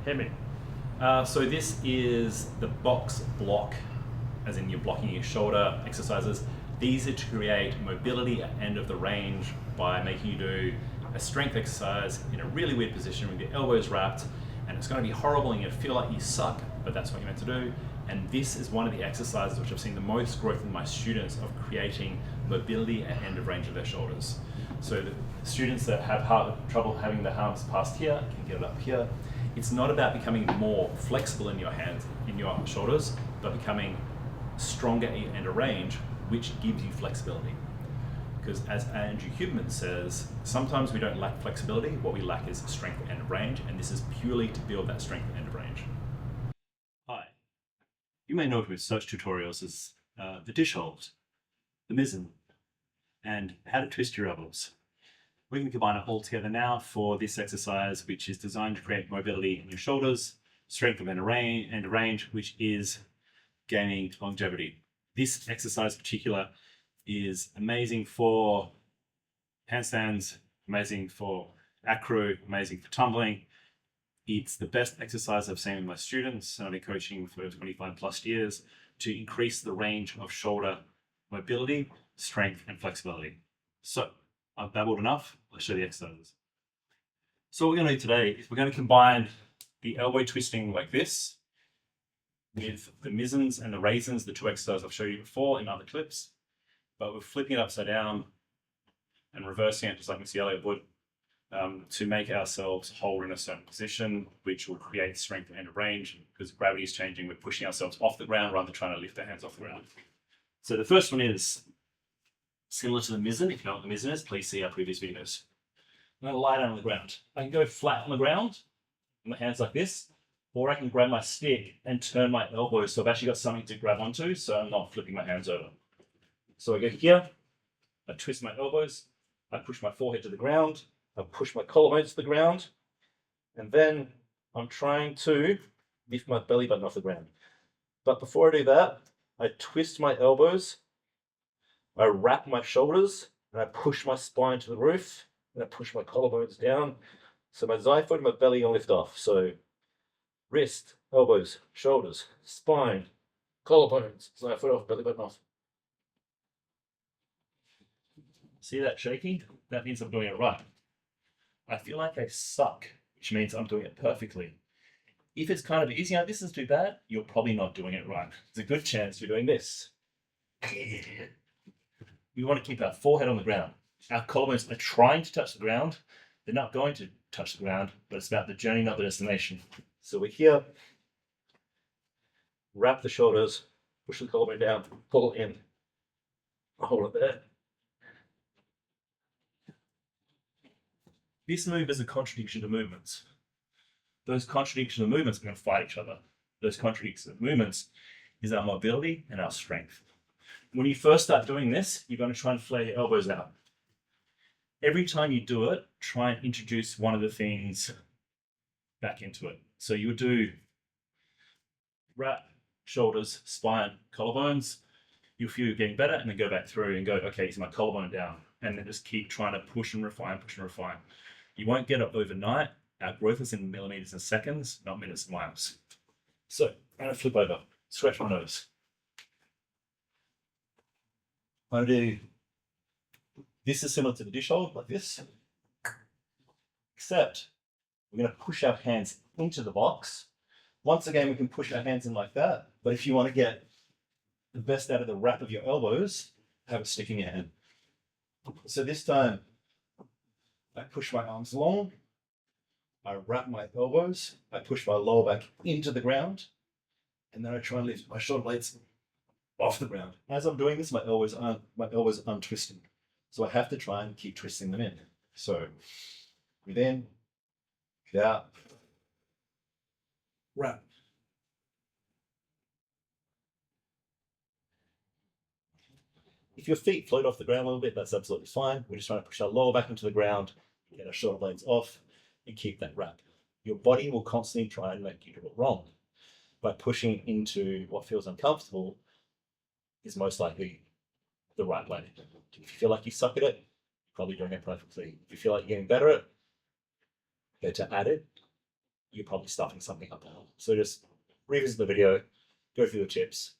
Hit me. So this is the box block, as in you're blocking your shoulder exercises. These are to create mobility at end of the range by making you do a strength exercise in a really weird position with your elbows wrapped, and it's going to be horrible and you feel like you suck, but that's what you're meant to do. And this is one of the exercises which I've seen the most growth in my students of creating mobility at end of range of their shoulders. So the students that have trouble having their arms past here can get it up here. It's not about becoming more flexible in your hands, in your shoulders, but becoming stronger at end of range, which gives you flexibility. Because as Andrew Huberman says, sometimes we don't lack flexibility, what we lack is strength at end of range, and this is purely to build that strength at end of range. Hi. You may know it with search tutorials as the dish hold, the mizzen, and how to twist your elbows. We're going to combine it all together now for this exercise, which is designed to create mobility in your shoulders, strength of end of range, which is gaining longevity. This exercise in particular is amazing for handstands, amazing for acro, amazing for tumbling. It's the best exercise I've seen in my students, and I've been coaching for 25 plus years to increase the range of shoulder mobility, strength, and flexibility. So I've babbled enough. Let's show the exercises. So what we're going to do today is we're going to combine the elbow twisting like this with the mizzens and the raisins, the two exercises I've showed you before in other clips, but we're flipping it upside down and reversing it just like Missy Elliott would to make ourselves hold in a certain position, which will create strength at end of range. Because gravity is changing, we're pushing ourselves off the ground rather than trying to lift our hands off the ground. So the first one is similar to the mizzen. If you know what the mizzen is, please see our previous videos. I'm going to lie down on the ground. I can go flat on the ground, with my hands like this, or I can grab my stick and turn my elbows so I've actually got something to grab onto, so I'm not flipping my hands over. So I go here, I twist my elbows, I push my forehead to the ground, I push my collarbones to the ground, and then I'm trying to lift my belly button off the ground. But before I do that, I twist my elbows, I wrap my shoulders, and I push my spine to the roof, and I push my collarbones down. So my xiphoid and my belly will lift off. So wrist, elbows, shoulders, spine, collarbones, xiphoid off, belly button off. See that shaking? That means I'm doing it right. I feel like I suck, which means I'm doing it perfectly. If it's kind of easy, this is too bad, you're probably not doing it right. There's a good chance you're doing this. We want to keep our forehead on the ground. Our collarbones are trying to touch the ground. They're not going to touch the ground, but it's about the journey, not the destination. So we're here, wrap the shoulders, push the collarbone down, pull it in, hold it there. This move is a contradiction to movements. Those contradictions of movements are going to fight each other. Those contradictions of movements is our mobility and our strength. When you first start doing this, you're going to try and flare your elbows out. Every time you do it, try and introduce one of the things back into it. So you would do wrap, shoulders, spine, collarbones. You'll feel you're getting better, and then go back through and go, okay, is my collarbone down? And then just keep trying to push and refine, push and refine. You won't get it overnight. Our growth is in millimeters and seconds, not minutes and miles. So I'm going to flip over, stretch my nose. I'm going to do, this is similar to the dish hold, like this, except we're going to push our hands into the box. Once again, we can push our hands in like that, but if you want to get the best out of the wrap of your elbows, have a stick in your hand. So this time, I push my arms long, I wrap my elbows, I push my lower back into the ground, and then I try and lift my shoulder blades off the ground. As I'm doing this, my elbows aren't untwisting. So I have to try and keep twisting them in. So breathe in, breathe out, wrap. If your feet float off the ground a little bit, that's absolutely fine. We're just trying to push our lower back into the ground, get our shoulder blades off, and keep that wrap. Your body will constantly try and make you do it wrong. By pushing into what feels uncomfortable is most likely the right way. If you feel like you suck at it, you're probably doing it perfectly. If you feel like you're getting better at it, go to add it, you're probably stuffing something up. So just revisit the video, go through the tips,